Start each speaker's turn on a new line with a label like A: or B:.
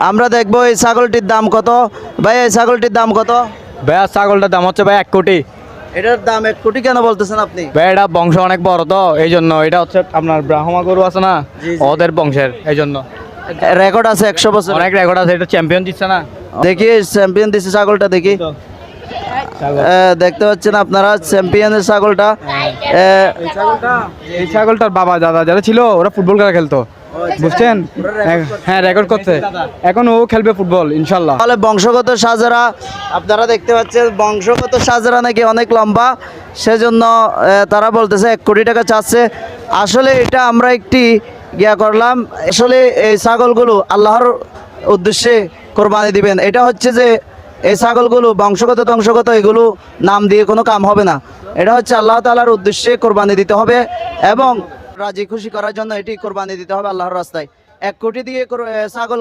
A: আমরা দেখবো এই ছাগলটির দাম কত। ভাই এই ছাগলটির দাম কত?
B: ভাইয়া ছাগলটার দাম হচ্ছে ভাই 1 কোটি।
A: এটার দাম 1 কোটি কেন বলতেছেন আপনি?
B: ভাই এটা বংশ অনেক বড় তো এই জন্য, এটা হচ্ছে আপনার ব্রাহ্মা গরু আছে না,
A: জি, জি।
B: ওদের বংশের এই জন্য।
A: রেকর্ড আছে 100 বছর।
B: অনেক রেকর্ড আছে, এটা চ্যাম্পিয়ন দিচ্ছে না।
A: দেখি চ্যাম্পিয়ন দিছে ছাগলটা, দেখি। দেখতে পাচ্ছেন আপনারা চ্যাম্পিয়নের ছাগলটা।
B: এই ছাগলটার বাবা দাদা যারা ছিল ওরা ফুটবল খেলা খেলতো, বুঝছেন? হ্যাঁ রেকর্ড করছে, এখন ও খেলবে ফুটবল ইনশাল্লাহ।
A: তাহলে বংশগত সাজারা আপনারা দেখতে পাচ্ছেন, বংশগত সাজারা নাকি অনেক লম্বা, সেজন্য তারা বলতেছে 1 কোটি টাকা চাচ্ছে। আসলে এটা আমরা একটি করলাম, আসলে এই ছাগলগুলো আল্লাহর উদ্দেশ্যে কোরবানি দিবেন। এটা হচ্ছে যে এই ছাগলগুলো বংশগত এগুলো নাম দিয়ে কোনো কাম হবে না। এটা হচ্ছে আল্লাহ তাআলার উদ্দেশ্যে কোরবানি দিতে হবে এবং রাজি খুশি করার জন্য এটি কোরবানি দিতে হবে আল্লাহর রাস্তায়। 1 কোটি দিয়ে ছাগল